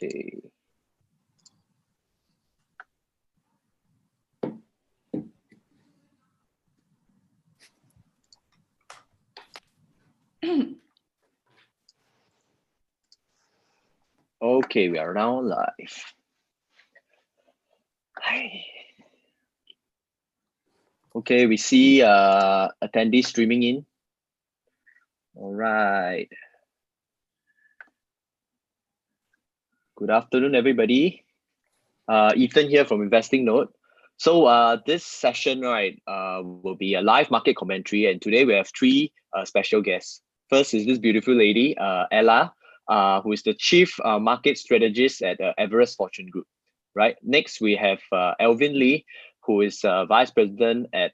Okay. Okay, we are now live. Hi. Okay, we see attendees streaming in. All right. Good afternoon, everybody. Ethan here from Investing Note. So this session, right, will be a live market commentary, and today we have three special guests. First is this beautiful lady, Ella, who is the Chief Market Strategist at Everest Fortune Group. Right. Next, we have Alvin Lee, who is Vice President at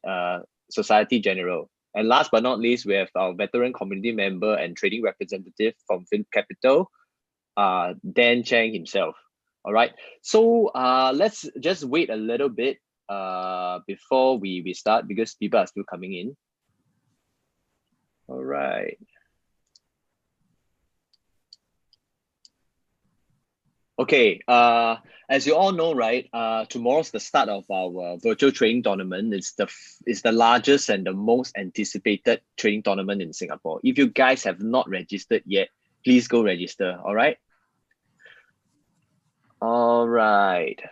Societe Generale. And last but not least, we have our veteran community member and trading representative from PhillipCapital, Dan Chang himself. All right. So let's just wait a little bit before we start, because people are still coming in. All right. Okay, as you all know, right, tomorrow's the start of our virtual trading tournament. It's the largest and the most anticipated trading tournament in Singapore. If you guys have not registered yet, please go register. All right. All right.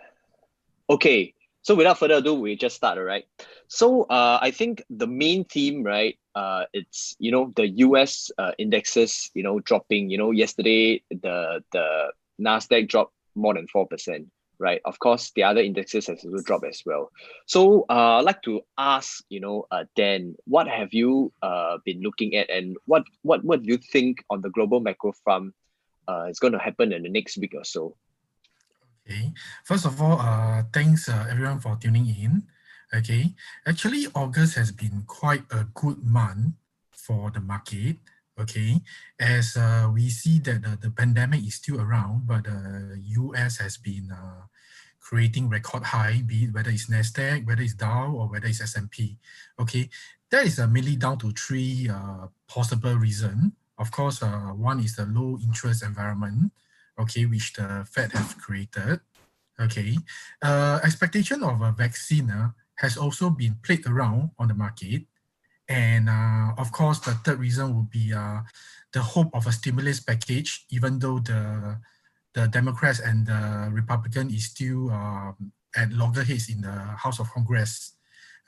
Okay. So without further ado, we just start. All right. So I think the main theme, right, it's the US indexes dropping. Yesterday the Nasdaq dropped more than 4%, right? Of course, the other indexes has also dropped as well. So I'd like to ask, Dan, what have you been looking at, and what do you think on the global macro front is going to happen in the next week or so? Okay. First of all, thanks everyone for tuning in. Okay. Actually, August has been quite a good month for the market. Okay, as we see that the pandemic is still around, but the US has been creating record high, be it whether it's Nasdaq, whether it's Dow, or whether it's S&P. Okay, that is mainly down to three possible reasons. Of course, one is the low interest environment, okay, which the Fed have created. Okay, expectation of a vaccine has also been played around on the market. And of course, the third reason would be the hope of a stimulus package, even though the Democrats and the Republican is still at loggerheads in the House of Congress.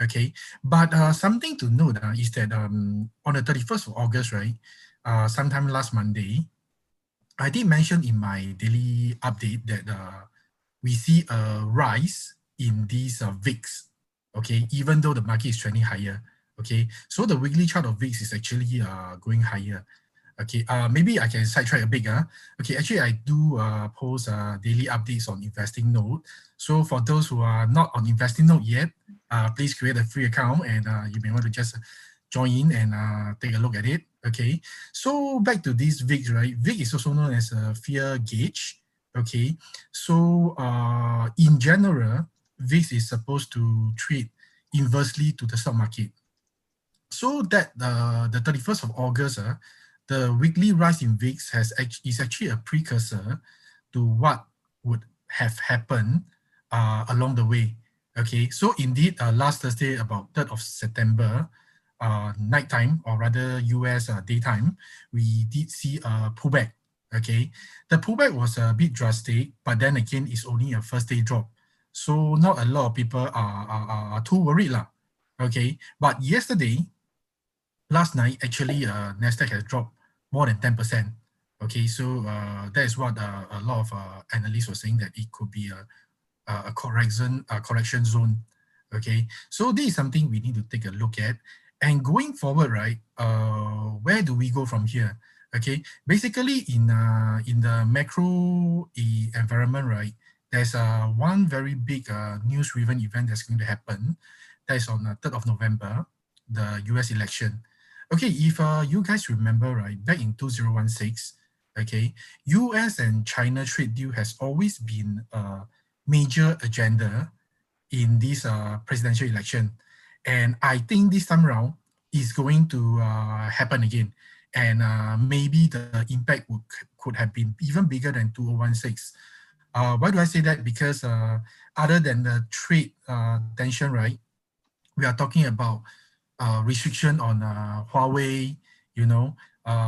Okay, but something to note is that on the 31st of August, right, sometime last Monday, I did mention in my daily update that we see a rise in these VIX, okay, even though the market is trending higher. Okay, so the weekly chart of VIX is actually going higher. Okay, maybe I can sidetrack a bit. Okay, actually I do post daily updates on Investing Note. So for those who are not on Investing Note yet, please create a free account, and you may want to just join in and take a look at it. Okay, so back to this VIX, right? VIX is also known as a fear gauge. Okay, so in general, VIX is supposed to trade inversely to the stock market. So that the 31st of August, the weekly rise in VIX is actually a precursor to what would have happened along the way. Okay, so indeed, last Thursday, about 3rd of September, nighttime, or rather US daytime, we did see a pullback. Okay, the pullback was a bit drastic, but then again, it's only a first day drop. So not a lot of people are too worried lah. Okay, but yesterday, last night, actually, Nasdaq has dropped more than 10%. Okay, so that is what a lot of analysts were saying, that it could be a correction zone. Okay, so this is something we need to take a look at. And going forward, right, where do we go from here? Okay, basically in the macro environment, right, there's one very big news-driven event that's going to happen. That is on the 3rd of November, the US election. Okay, if you guys remember, right, back in 2016, okay, US and China trade deal has always been a major agenda in this presidential election. And I think this time around is going to happen again. And maybe the impact could have been even bigger than 2016. Why do I say that? Because other than the trade tension, right, we are talking about restriction on Huawei, you know,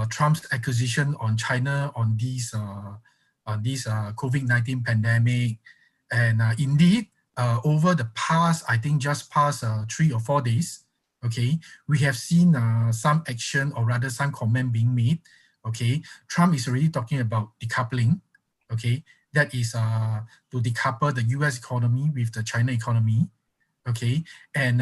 Trump's acquisition on China on this COVID-19 pandemic, and indeed over the past, I think just past 3 or 4 days, okay, we have seen some action or rather some comment being made. Okay, Trump is already talking about decoupling. Okay, that is to decouple the U.S. economy with the China economy. Okay, and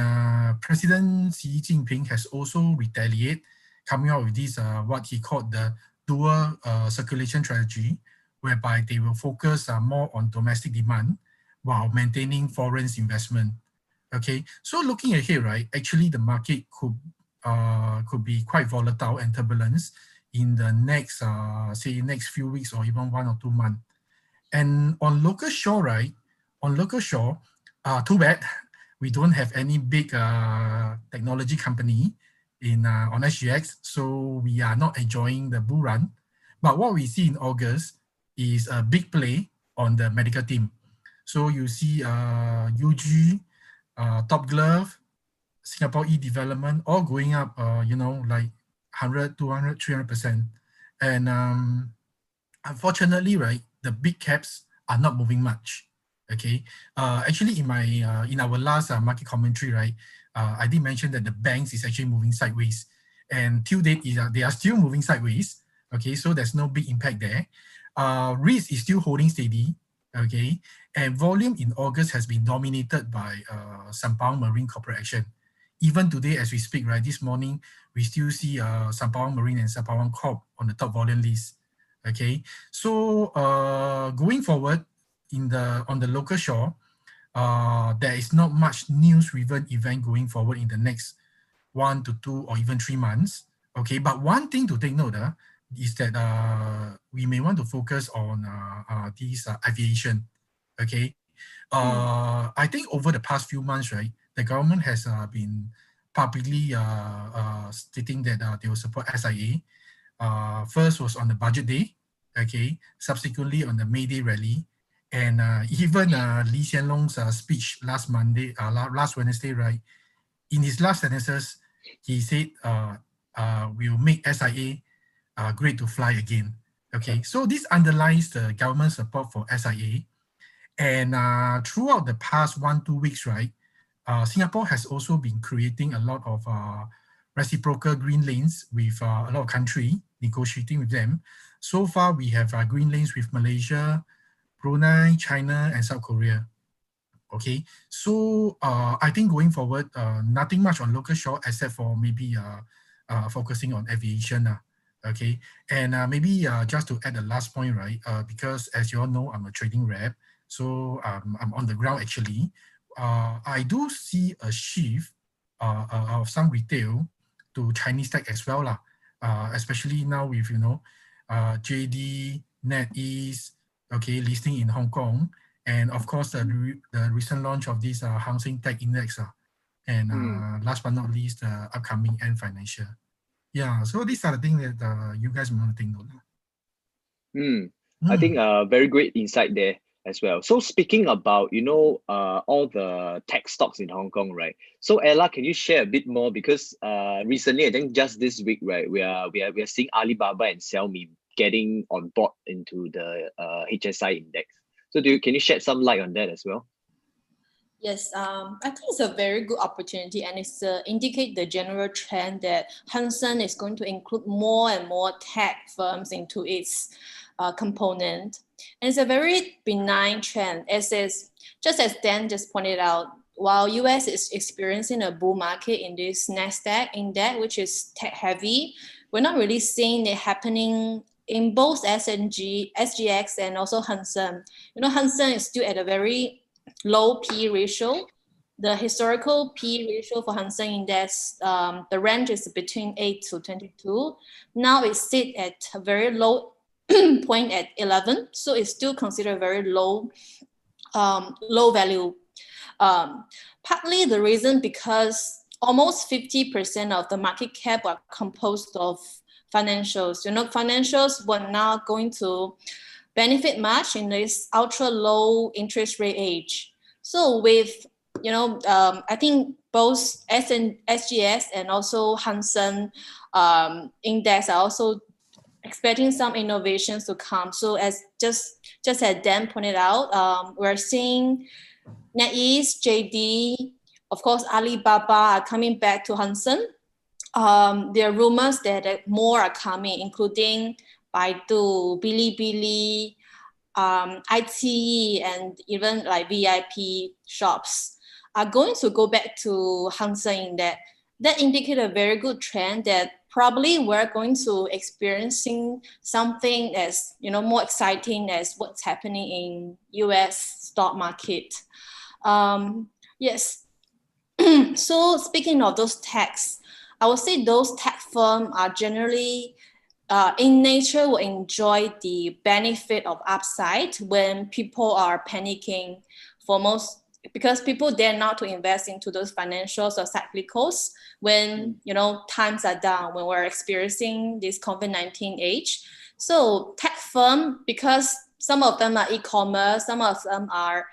President Xi Jinping has also retaliated, coming out with this what he called the dual circulation strategy, whereby they will focus more on domestic demand while maintaining foreign investment. Okay, so looking ahead, right, actually the market could be quite volatile and turbulence in the next say next few weeks or even 1 or 2 months. And on local shore, right, on local shore, too bad we don't have any big technology company in on SGX, so we are not enjoying the bull run. But what we see in August is a big play on the medical team. So you see UG, Top Glove, Singapore e-development all going up, like 100, 200, 300%. And unfortunately, right, the big caps are not moving much. Okay, actually, in our last market commentary, right, I did mention that the banks is actually moving sideways, and till date they are still moving sideways. Okay, so there's no big impact there. Risk is still holding steady. Okay, and volume in August has been dominated by Sembawang Marine corporate action. Even today, as we speak, right, this morning we still see Sembawang Marine and Sembawang Corp on the top volume list. Okay, so going forward on the local shore, there is not much news-driven event going forward in the next 1 to 2 or even 3 months. Okay, but one thing to take note is that we may want to focus on these aviation. Okay, I think over the past few months, right, the government has been publicly stating that they will support SIA. First was on the budget day, okay, subsequently on the May Day rally, and even Lee Hsien Loong's speech last Wednesday, right, in his last sentences, he said, we'll make SIA great to fly again. Okay, so this underlies the government support for SIA. And throughout the past 1-2 weeks, right, Singapore has also been creating a lot of reciprocal green lanes with a lot of countries, negotiating with them. So far, we have green lanes with Malaysia, Brunei, China, and South Korea. Okay, so I think going forward, nothing much on local shore except for maybe focusing on aviation. Okay, and maybe just to add the last point, right, because as you all know, I'm a trading rep, so I'm on the ground actually. I do see a shift of some retail to Chinese tech as well, especially now with, JD, NetEase, okay, listing in Hong Kong, and of course the recent launch of this Hang Seng Tech Index, and last but not least, the upcoming Ant Financial. Yeah, so these are the things that you guys want to think of. I think very great insight there as well. So speaking about, all the tech stocks in Hong Kong, right? So Ella, can you share a bit more? Because recently, I think just this week, right, we are seeing Alibaba and Xiaomi getting on board into the HSI index. So can you shed some light on that as well? Yes, I think it's a very good opportunity, and it's indicate the general trend that Hang Seng is going to include more and more tech firms into its component. And it's a very benign trend, just as Dan just pointed out. While US is experiencing a bull market in this Nasdaq index, which is tech heavy, we're not really seeing it happening in both SGX and also Hang Seng. Hang Seng is still at a very low P ratio. The historical P ratio for Hang Seng Index, the range is between 8 to 22. Now it sits at a very low point at 11, so it's still considered very low value. Partly the reason because almost 50% of the market cap are composed of financials. Financials were now going to benefit much in this ultra low interest rate age. So with, I think both SGS and also Hang Seng index are also expecting some innovations to come. So as just as Dan pointed out, we're seeing NetEase, JD, of course, Alibaba are coming back to Hang Seng. There are rumors that more are coming, including Baidu, Bilibili, ITE, and even like VIP shops are going to go back to Hang Seng. That indicate a very good trend that probably we're going to experiencing something as more exciting as what's happening in US stock market. Yes. So speaking of those techs, I would say those tech firms are generally in nature will enjoy the benefit of upside when people are panicking because people dare not to invest into those financials or cyclicals when times are down, when we're experiencing this COVID-19 age. So tech firm, because some of them are e-commerce, some of them are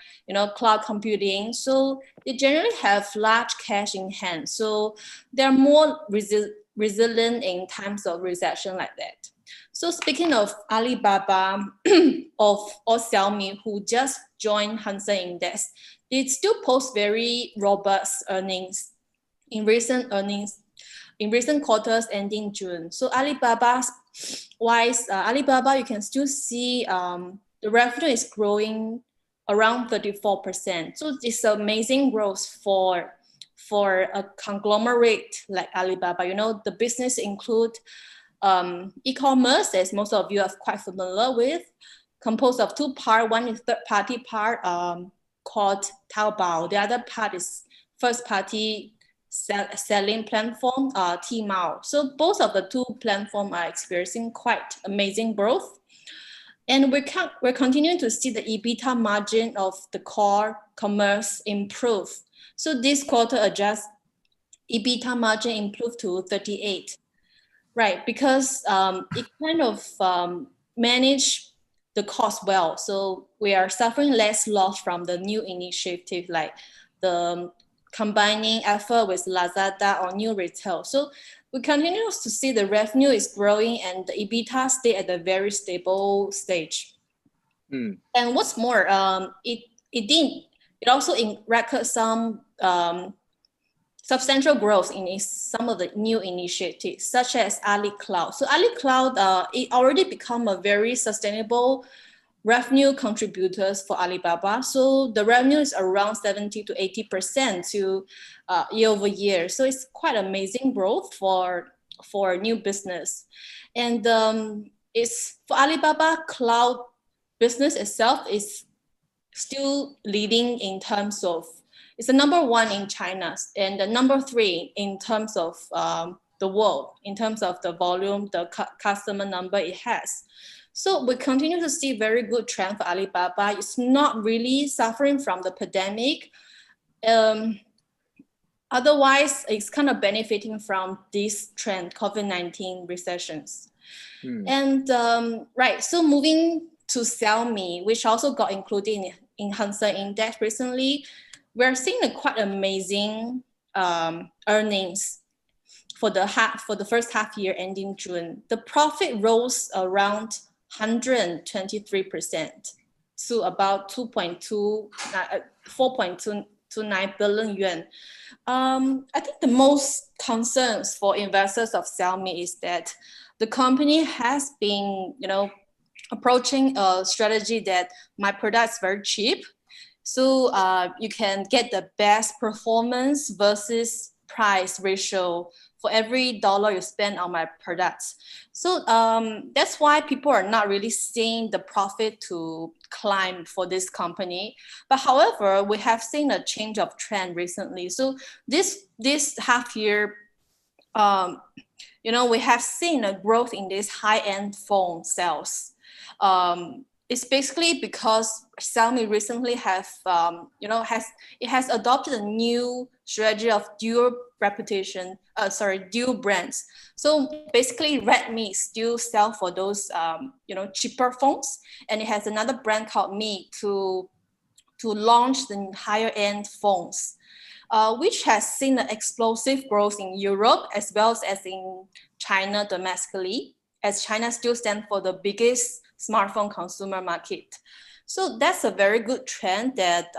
cloud computing, so they generally have large cash in hand, so they're more resilient in times of recession like that. So speaking of Alibaba or Xiaomi, who just joined Hang Seng Index, they still post very robust earnings in recent quarters ending June. So Alibaba, you can still see the revenue is growing around 34%. So it's amazing growth for a conglomerate like Alibaba. The business include e-commerce, as most of you are quite familiar with, composed of two parts. One is third-party part called Taobao. The other part is first-party selling platform, Tmall. So both of the two platforms are experiencing quite amazing growth. And we're continuing to see the EBITDA margin of the core commerce improve. So this quarter adjust EBITDA margin improved to 38. Right, because it kind of manage the cost well. So we are suffering less loss from the new initiative, like the combining effort with Lazada or new retail. So we continue to see the revenue is growing and the EBITDA stay at a very stable stage. And what's more, it also record some substantial growth in some of the new initiatives, such as Ali Cloud. So Ali Cloud, it already become a very sustainable revenue contributors for Alibaba. So the revenue is around 70 to 80% to year over year. So it's quite amazing growth for new business. And it's for Alibaba Cloud business itself is still leading in terms of, it's the number one in China and the number 3 in terms of the world, in terms of the volume, the customer number it has. So we continue to see very good trend for Alibaba. It's not really suffering from the pandemic. Otherwise, it's kind of benefiting from this trend, COVID-19 recessions. And right, so moving to Xiaomi, which also got included in Hang Seng Index recently, we're seeing a quite amazing earnings for the first half year ending June. The profit rose around 123% to about 4.29 billion yuan. I think the most concerns for investors of Xiaomi is that the company has been, approaching a strategy that my product's very cheap. So you can get the best performance versus price ratio for every dollar you spend on my products. So that's why people are not really seeing the profit to climb for this company. But however, we have seen a change of trend recently. So this half year, we have seen a growth in this high-end phone sales. It's basically because Xiaomi recently has adopted a new strategy of dual reputation, dual brands. So basically Redmi still sell for those, cheaper phones. And it has another brand called Mi to launch the higher end phones, which has seen an explosive growth in Europe as well as in China domestically, as China still stands for the biggest smartphone consumer market. So that's a very good trend that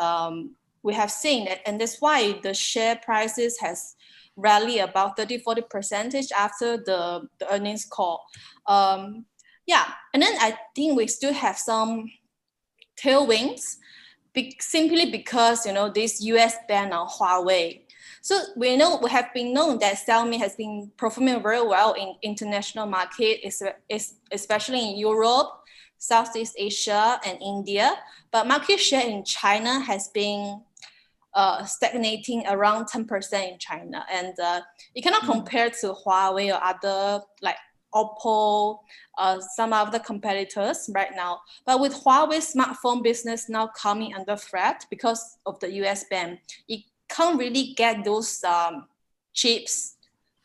we have seen, and that's why the share prices has rallied about 30-40% after the earnings call. And then I think we still have some tailwinds, simply because this US ban on Huawei. So we have been known that Xiaomi has been performing very well in international market, especially in Europe, Southeast Asia, and India. But market share in China has been stagnating around 10% in China, and you cannot compare to Huawei or other like Oppo, some of the competitors right now. But with Huawei smartphone business now coming under threat because of the US ban, you can't really get those chips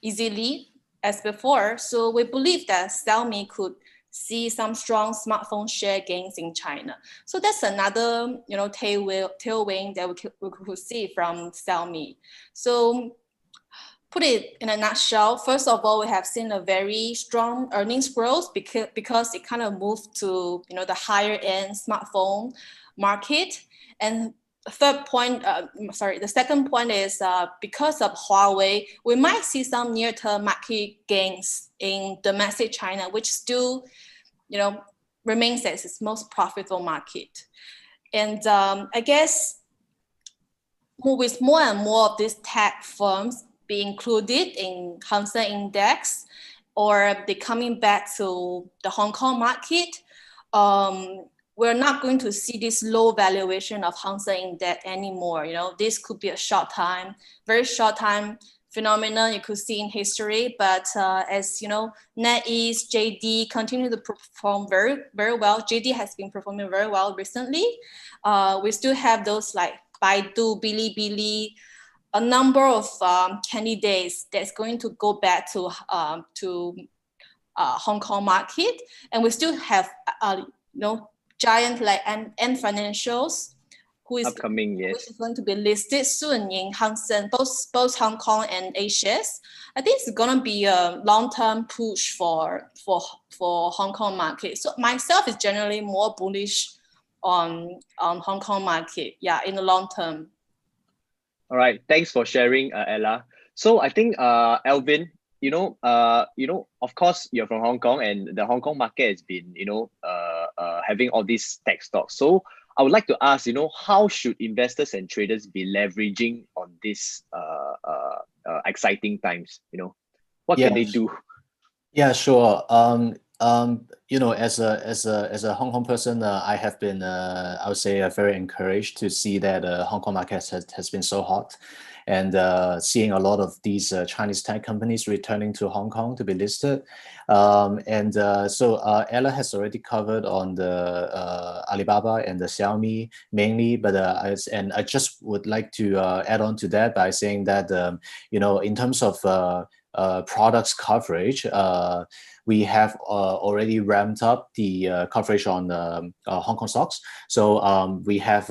easily as before. So we believe that Xiaomi could see some strong smartphone share gains in China. So that's another tailwind that we could see from Xiaomi. So put it in a nutshell, first of all, we have seen a very strong earnings growth because it kind of moved to the higher end smartphone market. And the second point is because of Huawei, we might see some near-term market gains in domestic China, which still remains as its most profitable market. And I guess with more and more of these tech firms be included in Hang Seng Index, or they coming back to the Hong Kong market, we're not going to see this low valuation of Hang Seng Index anymore. This could be a very short time phenomenon you could see in history. But as NetEase, JD continue to perform very, very well. JD has been performing very well recently. We still have those like Baidu, Bilibili, a number of candidates that's going to go back to Hong Kong market, and we still have giant like Ant Financials, who is upcoming, yes, which is going to be listed soon in Hang Seng, both Hong Kong and A-shares. I think it's going to be a long-term push for Hong Kong market. So myself is generally more bullish on Hong Kong market, in the long term. All right, thanks for sharing, Ella. So I think, Alvin, of course, you're from Hong Kong, and the Hong Kong market has been, having all these tech stocks. So I would like to ask, how should investors and traders be leveraging on this exciting times? What can they do? Yeah, sure. As a Hong Kong person, I have been, I would say, very encouraged to see that Hong Kong market has been so hot, and seeing a lot of these Chinese tech companies returning to Hong Kong to be listed. So Ella has already covered on the Alibaba and the Xiaomi mainly, but I just would like to add on to that by saying that in terms of products coverage, we have already ramped up the coverage on Hong Kong stocks. So we have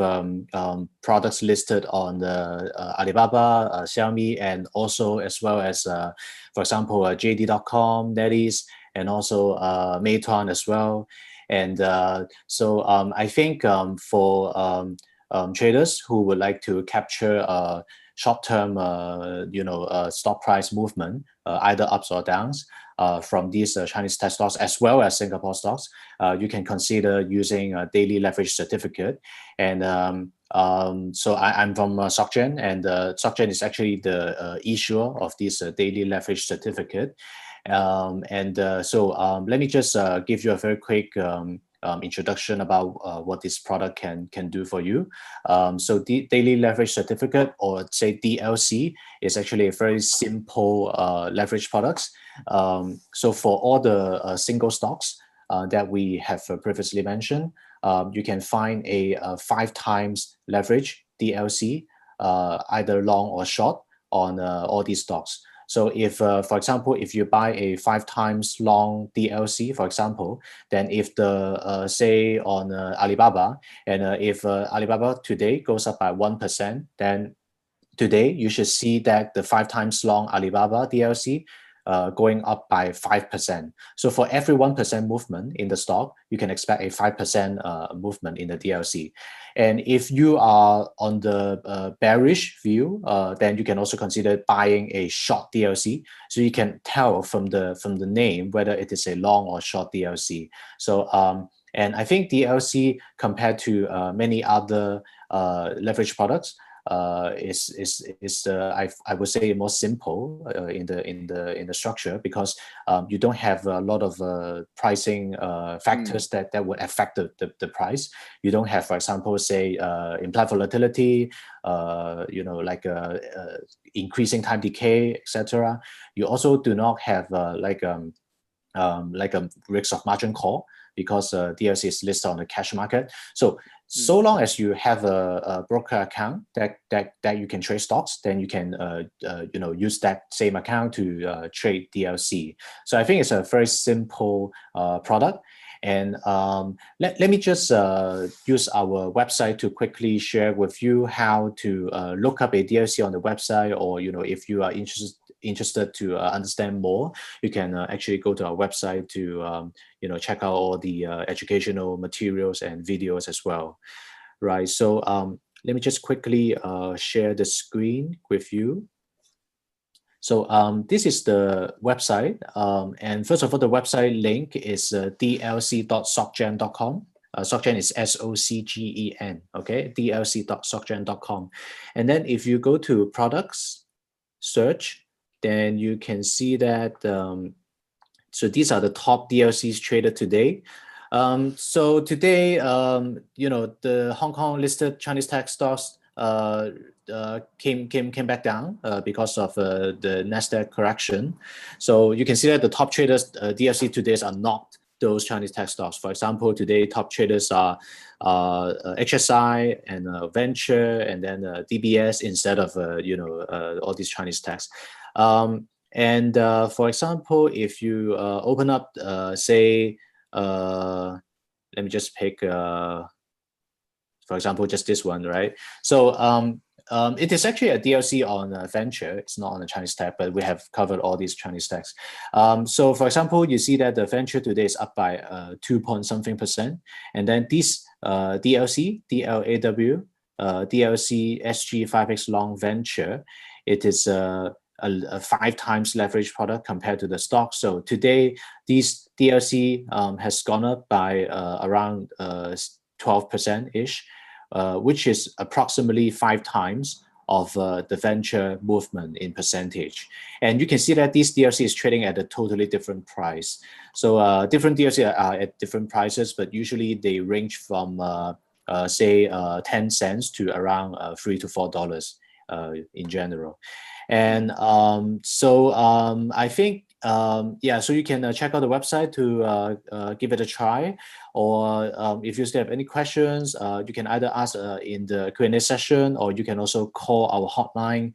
products listed on the Alibaba, Xiaomi, and also as well as, for example, JD.com, NetEase, and also Meituan as well. And so I think for traders who would like to capture short-term, stock price movement, either ups or downs, from these Chinese tech stocks as well as Singapore stocks, you can consider using a daily leverage certificate. And so I'm from Societe, and Societe is actually the issuer of this daily leverage certificate. So let me just give you a very quick introduction about what this product can do for you. So the daily leverage certificate, or say DLC, is actually a very simple leverage products. So for all the single stocks that we have previously mentioned, you can find a 5 times leverage DLC, either long or short, on all these stocks. So if, for example, if you buy a 5 times long DLC, for example, then if the, say on Alibaba, and if Alibaba today goes up by 1%, then today you should see that the 5 times long Alibaba DLC going up by 5%. So for every 1% movement in the stock, you can expect a 5% movement in the DLC. And if you are on the bearish view, then you can also consider buying a short DLC. So you can tell from the name whether it is a long or short DLC. So and I think DLC compared to many other leverage products is I would say more simple in the structure, because you don't have a lot of pricing factors that would affect the price. You don't have, for example, say implied volatility, like increasing time decay, etc. You also do not have like a risk of margin call, because DLC is listed on the cash market. So long as you have a broker account that you can trade stocks, then you can use that same account to trade DLC. So I think it's a very simple product. And let me just use our website to quickly share with you how to look up a DLC on the website, or if you are interested to understand more, you can actually go to our website to check out all the educational materials and videos as well, right? So let me just quickly share the screen with you. So this is the website, and first of all, the website link is dlc.socgen.com. Socgen is SOCGEN, okay, dlc.socgen.com. And then if you go to products, search, then you can see that, so these are the top DLCs traded today. So today, the Hong Kong listed Chinese tech stocks came back down because of the Nasdaq correction. So you can see that the top traders DLC today are not those Chinese tech stocks. For example, today top traders are HSI and Venture, and then DBS instead of all these Chinese techs. And for example, if you open up, say, let me just pick, for example, just this one, right? So it is actually a DLC on Venture. It's not on a Chinese tech, but we have covered all these Chinese techs. So for example, you see that the Venture today is up by 2% and then this DLC, DLAW, DLC SG5X Long Venture, it is a 5 times leverage product compared to the stock. So today, this DLC has gone up by around 12%-ish, which is approximately 5 times of the Venture movement in percentage. And you can see that this DLC is trading at a totally different price. So different DLC are at different prices, but usually they range from say 10 cents to around $3 to $4 in general. And I think, so you can check out the website to give it a try, or if you still have any questions, you can either ask in the Q&A session, or you can also call our hotline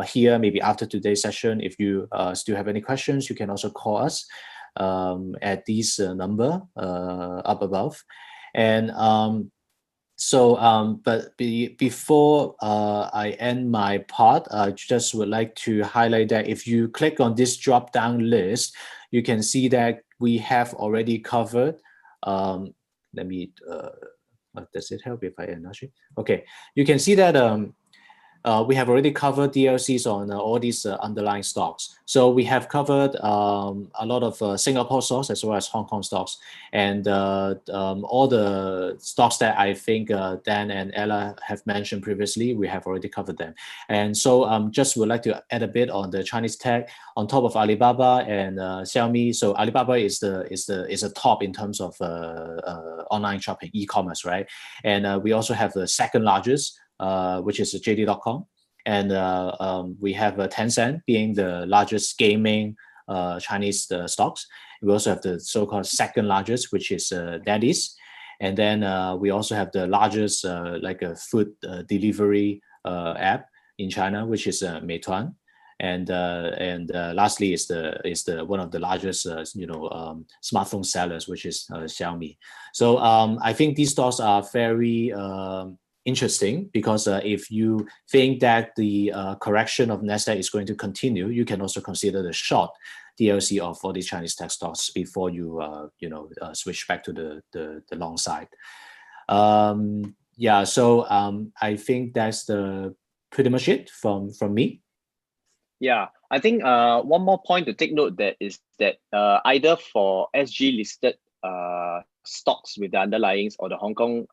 here, maybe after today's session. If you still have any questions, you can also call us at this number up above. And but before I end my part, I just would like to highlight that if you click on this drop-down list, you can see that we have already covered. Let me, does it help if I enlarge it? Okay, you can see that we have already covered DLCs on all these underlying stocks. So we have covered a lot of Singapore stocks as well as Hong Kong stocks, and all the stocks that I think Dan and Ella have mentioned previously, we have already covered them. And so just would like to add a bit on the Chinese tech on top of Alibaba and Xiaomi. So Alibaba is a top in terms of online shopping, e-commerce, right? And we also have the second largest, which is JD.com, and we have Tencent being the largest gaming Chinese stocks. We also have the so-called second largest, which is NetEase, and then we also have the largest like a food delivery app in China, which is Meituan. And lastly is the one of the largest smartphone sellers, which is Xiaomi. So I think these stocks are very interesting because if you think that the correction of Nasdaq is going to continue, you can also consider the short DLC of all these Chinese tech stocks before you switch back to the long side. Yeah, so I think that's pretty much it from me. Yeah, I think one more point to take note that is that either for SG listed stocks with the underlyings or the Hong Kong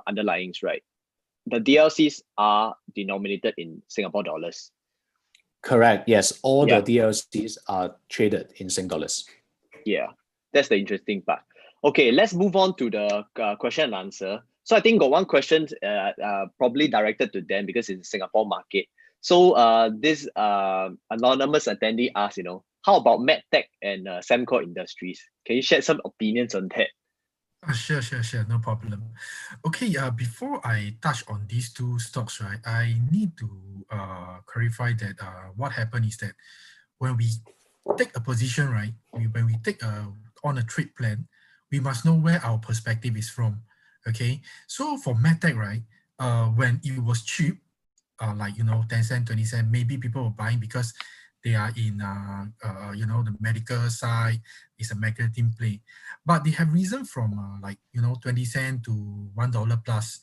underlyings, right? The DLCs are denominated in Singapore dollars. Correct. Yes, all the DLCs are traded in Sing dollars. Yeah, that's the interesting part. Okay, let's move on to the question and answer. So I think got one question probably directed to them because it's Singapore market. So this anonymous attendee asked, how about MedTech and Semco Industries? Can you share some opinions on that? Sure, no problem. Okay, before I touch on these two stocks, right, I need to clarify that what happened is that when we take a position, right, when we take on a trade plan, we must know where our perspective is from. Okay, so for MedTech, right, when it was cheap, like 10 cent, 20 cent, maybe people were buying because they are in the medical side, is a marketing play, but they have risen from 20 cent to $1 plus.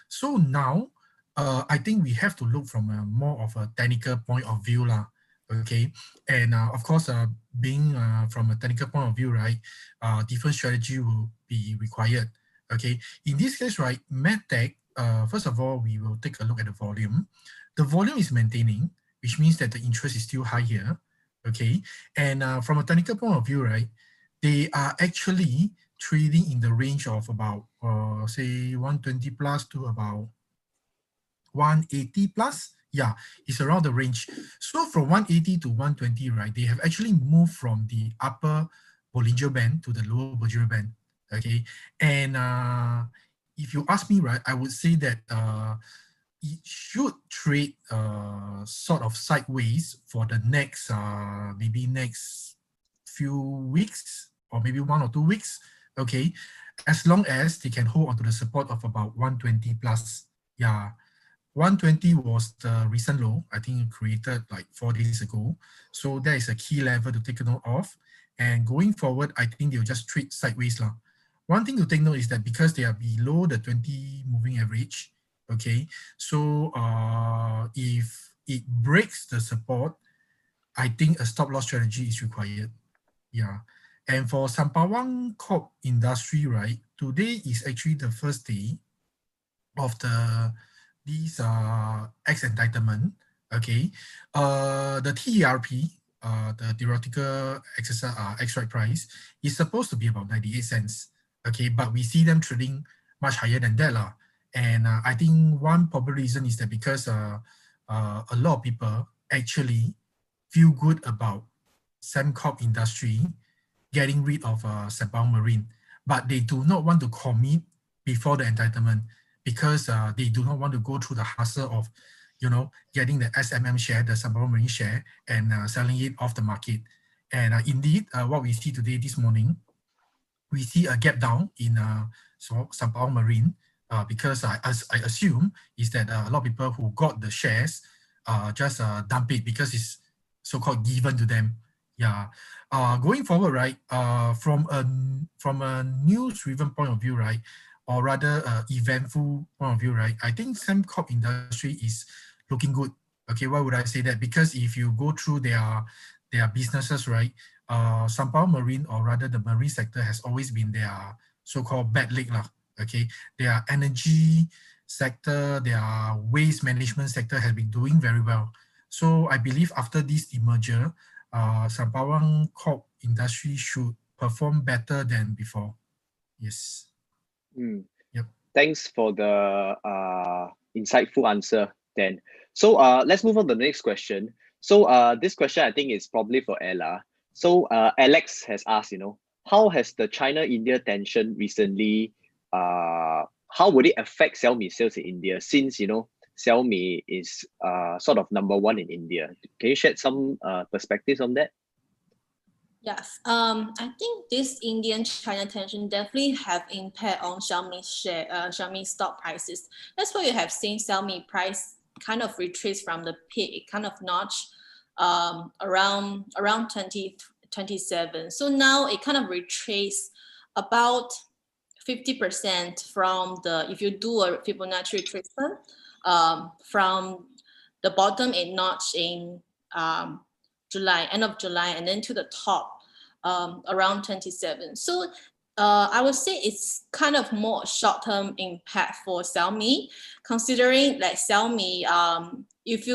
So now I think we have to look from a more of a technical point of view lah. Okay, and of course being from a technical point of view, right, different strategy will be required. Okay, in this case, right, MedTech, first of all, we will take a look at the volume. The volume is maintaining, which means that the interest is still high here. Okay, and from a technical point of view, right, they are actually trading in the range of about say 120 plus to about 180 plus. Yeah, it's around the range. So from 180 to 120, right, they have actually moved from the upper Bollinger Band to the lower Bollinger Band. Okay, and if you ask me, right, I would say that it should trade sort of sideways for the next maybe next few weeks or maybe 1 or 2 weeks. Okay, as long as they can hold onto the support of about 120 plus. Yeah, 120 was the recent low, I think created like 4 days ago. So that is a key level to take note of. And going forward, I think they'll just trade sideways lah. One thing to take note is that because they are below the 20 moving average, okay, so if it breaks the support, I think a stop loss strategy is required. Yeah, and for Sampawang Corp industry, right, today is actually the first day of these X entitlement. Okay, the TERP, the theoretical exercise extract price, is supposed to be about 98 cents. Okay, but we see them trading much higher than that lah. And I think one probable reason is that because a lot of people actually feel good about Sembcorp industry getting rid of Sembawang Marine, but they do not want to commit before the entitlement because they do not want to go through the hassle of, getting the SMM share, the Sembawang Marine share, and selling it off the market. And indeed, what we see today, this morning, we see a gap down in Sembawang Marine because as I assume is that a lot of people who got the shares just dump it because it's so-called given to them. Yeah. Going forward, right, from a news-driven point of view, right, or rather eventful point of view, right, I think Sembcorp industry is looking good. Okay, why would I say that? Because if you go through their businesses, right, Sembawang Marine, or rather the marine sector, has always been their so-called bad leg lah. Okay, their energy sector, their waste management sector has been doing very well. So I believe after this demerger, Sembawang Corp industry should perform better than before. Yes. Yep. Thanks for the insightful answer, Dan. So let's move on to the next question. So this question I think is probably for Ella. So Alex has asked, how has the China-India tension recently, how would it affect Xiaomi sales in India since, Xiaomi is sort of number one in India. Can you shed some perspectives on that? Yes, I think this Indian-China tension definitely have impact on Xiaomi share, Xiaomi stock prices. That's why you have seen Xiaomi price kind of retrace from the peak. It kind of notch around 2027. So now it kind of retrace about 50% from the, if you do a Fibonacci retracement, from the bottom it notched in July, end of July, and then to the top around 27. So I would say it's kind of more short-term impact for Xiaomi, considering like Xiaomi, if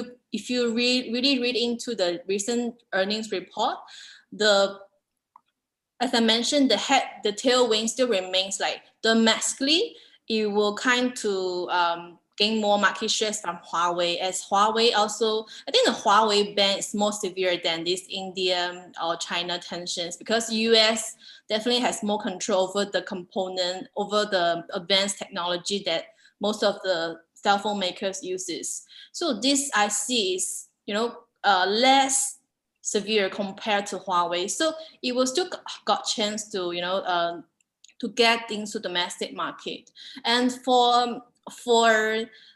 you really read into the recent earnings report, as I mentioned, the tailwind still remains like domestically, it will kind to gain more market shares from Huawei, as Huawei also, I think the Huawei ban is more severe than this Indian or China tensions, because US definitely has more control over the component, over the advanced technology that most of the cell phone makers uses. So this I see is, less severe compared to Huawei. So it will still got chance to, to get into domestic market. And for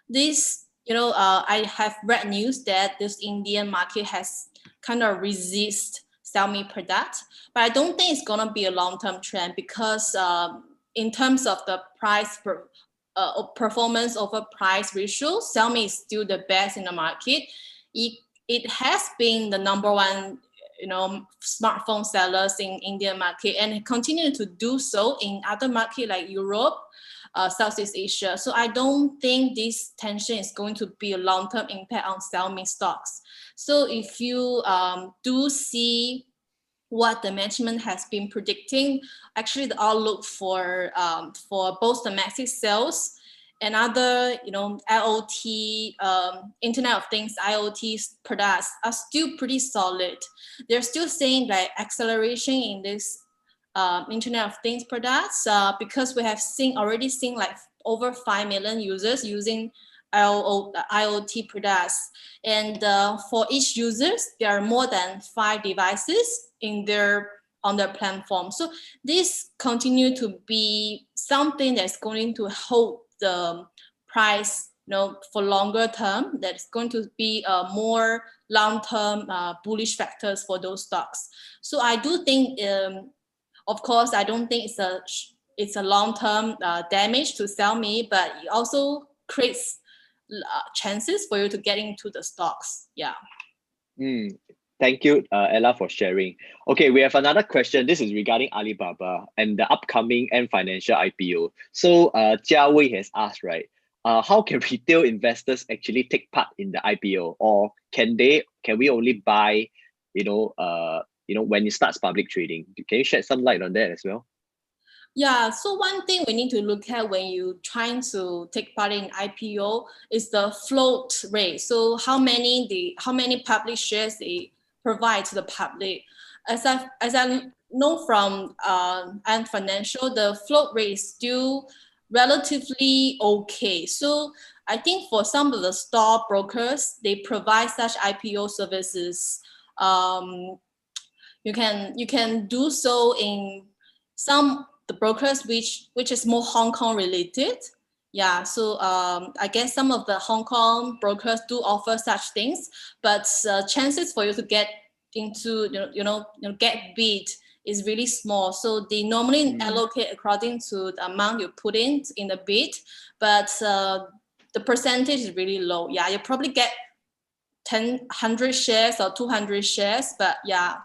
this, I have read news that this Indian market has kind of resist Xiaomi product, but I don't think it's gonna be a long-term trend, because in terms of the price performance over price ratio, Xiaomi is still the best in the market. It has been the number one, smartphone sellers in Indian market, and it continue to do so in other market like Europe, Southeast Asia. So I don't think this tension is going to be a long-term impact on Xiaomi stocks. So if you do see what the management has been predicting, actually the outlook for both domestic sales and other, IoT, Internet of Things, IoT products are still pretty solid. They're still seeing like acceleration in this Internet of Things products, because we have already seen like over 5 million users using IoT products. And for each users, there are more than 5 devices on their platform. So this continue to be something that's going to hold the price, for longer term. That's going to be more long-term bullish factors for those stocks. So I do think, of course, I don't think it's a long-term damage to Xiaomi, but it also creates chances for you to get into the stocks. Yeah. Thank you, Ella, for sharing. Okay, we have another question. This is regarding Alibaba and the upcoming Ant Financial IPO. So Jia Wei has asked, right? How can retail investors actually take part in the IPO, or can we only buy, when it starts public trading? Can you shed some light on that as well? Yeah, so one thing we need to look at when you trying to take part in IPO is the float rate. So how many public shares they provide to the public. As I know from Ant Financial, the float rate is still relatively okay. So I think for some of the stock brokers, they provide such IPO services. You can do so in some the brokers which is more Hong Kong related. Yeah, so I guess some of the Hong Kong brokers do offer such things, but chances for you to get into get bid is really small. So they normally allocate according to the amount you put in the bid, but the percentage is really low. Yeah, you probably get 100 shares or 200 shares, but yeah.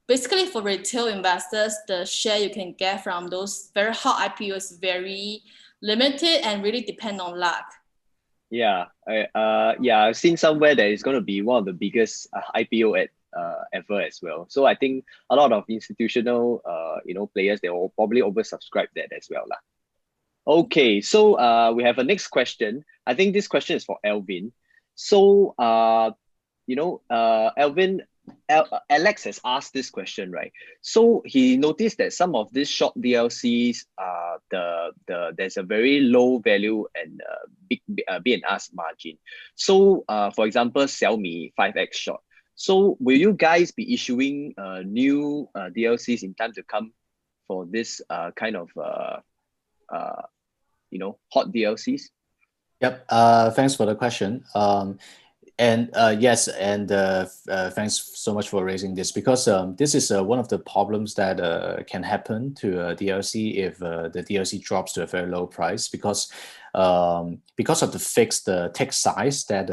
Basically, for retail investors, the share you can get from those very hot IPOs is very limited and really depend on luck. Yeah, I've seen somewhere that it's going to be one of the biggest IPO ever as well. So I think a lot of institutional, players, they will probably oversubscribe that as well, lah. Okay, so we have a next question. I think this question is for Alvin. So, Alvin. Alex has asked this question, right? So he noticed that some of these short DLCs there's a very low value and big B and ask margin. So for example, Xiaomi 5x short. So will you guys be issuing new DLCs in time to come for this kind of hot DLCs? Yep. Thanks for the question. Yes, and thanks so much for raising this, because this is one of the problems that can happen to a DLC if the DLC drops to a very low price, because of the fixed tick size that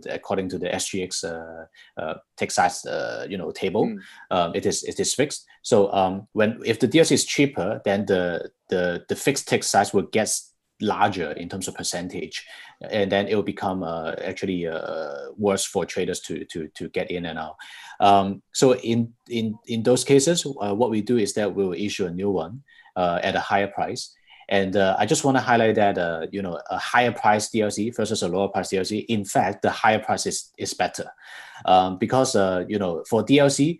according to the SGX tick size table, it is fixed. So if the DLC is cheaper, then the fixed tick size will get larger in terms of percentage, and then it will become actually worse for traders to get in and out. So in those cases, what we do is that we will issue a new one at a higher price. And I just want to highlight that a higher price DLC versus a lower price DLC, in fact, the higher price is better, because for DLC,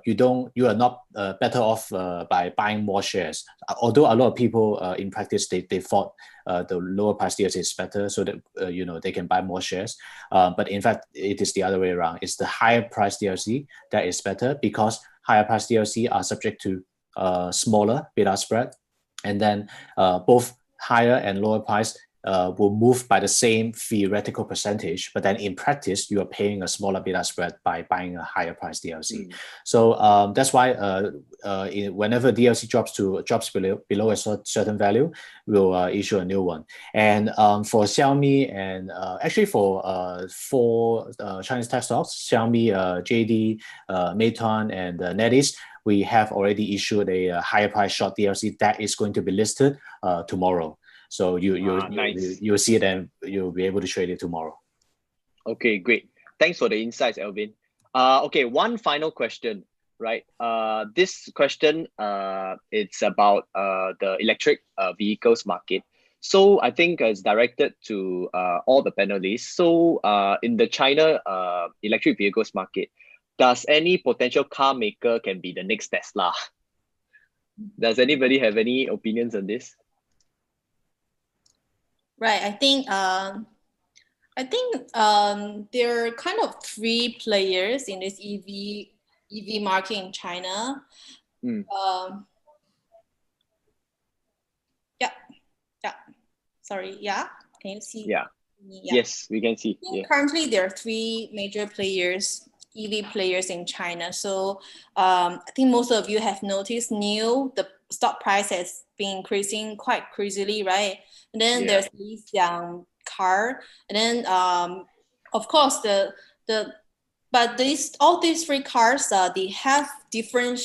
you are not better off by buying more shares. Although a lot of people in practice they thought the lower price DLC is better, so that they can buy more shares. But in fact, it is the other way around. It's the higher price DLC that is better, because higher price DLC are subject to smaller bid-ask spread. And then both higher and lower price will move by the same theoretical percentage, but then in practice, you are paying a smaller bid-ask spread by buying a higher price DLC. So that's why whenever DLC drops below a certain value, we'll issue a new one. And for Xiaomi and actually for Chinese tech stocks, Xiaomi, JD, Meituan, and NetEase, we have already issued a higher price short DLC that is going to be listed tomorrow. So you'll see it and you'll be able to trade it tomorrow. Okay, great. Thanks for the insights, Alvin. Okay, one final question, right? This question, it's about the electric vehicles market. So I think it's directed to all the panelists. So in the China electric vehicles market, does any potential car maker can be the next Tesla? Does anybody have any opinions on this? Right. I think there are kind of three players in this EV market in China. Sorry. Yeah. Can you see? Yeah. Yes, we can see. Currently, there are three major players, EV players in China. So I think most of you have noticed the stock price has been increasing quite crazily, right? And then there's Li Xiang car, and then of course but all these three cars they have different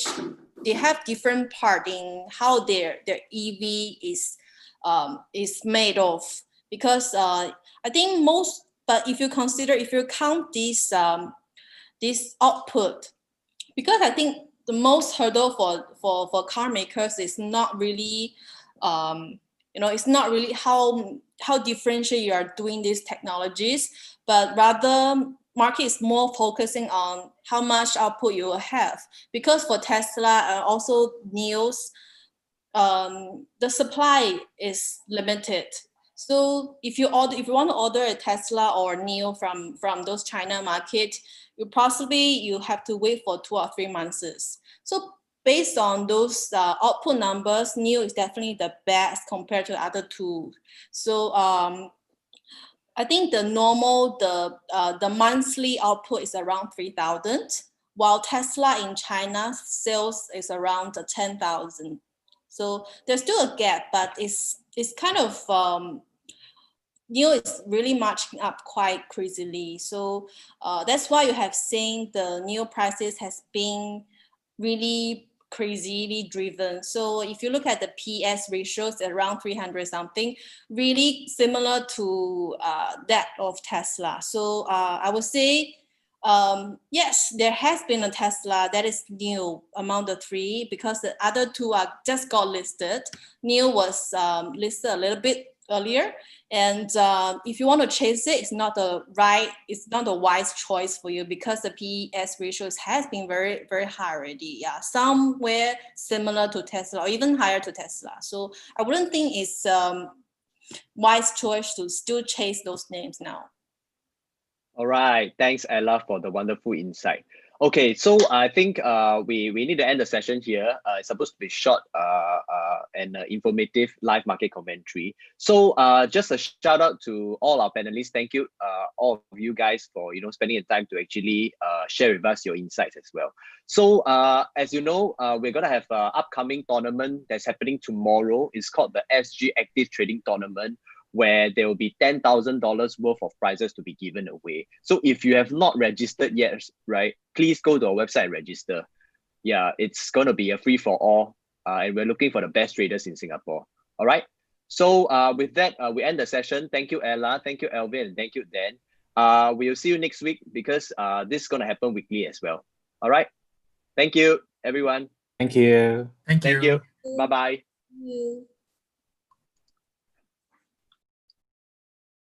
part in how their EV is made of, because I think but if you count this output, because I think the most hurdle for car makers is not really it's not really how differentiate you are doing these technologies, but rather market is more focusing on how much output you will have. Because for Tesla and also NIOs, the supply is limited. So if you want to order a Tesla or NIO from those China market, you have to wait for 2 or 3 months. So based on those output numbers, NIO is definitely the best compared to other two. So I think the monthly output is around 3,000, while Tesla in China sales is around 10,000. So there's still a gap, but it's kind of NIO is really marching up quite crazily. So that's why you have seen the NIO prices has been really crazily driven. So if you look at the PS ratios around 300 something, really similar to that of Tesla. So I would say, yes, there has been a Tesla that is new among the three, because the other two are just got listed. NIO was listed a little bit earlier. And if you want to chase it, it's not the wise choice for you because the PES ratios has been very, very high already. Yeah, somewhere similar to Tesla or even higher to Tesla. So I wouldn't think it's wise choice to still chase those names now. All right, thanks Ella for the wonderful insight. Okay, so I think we need to end the session here. It's supposed to be short and informative live market commentary. So just a shout out to all our panelists. Thank you all of you guys for spending the time to actually share with us your insights as well. So as you know, we're gonna have an upcoming tournament that's happening tomorrow. It's called the SG Active Trading Tournament, where there will be $10,000 worth of prizes to be given away. So if you have not registered yet, right, please go to our website and register. Yeah, it's going to be a free for all, and we're looking for the best traders in Singapore. All right. So with that, we end the session. Thank you, Ella. Thank you, Alvin. And thank you, Dan. We'll see you next week because this is going to happen weekly as well. All right. Thank you, everyone. Thank you. Thank you. Bye-bye. Thank you.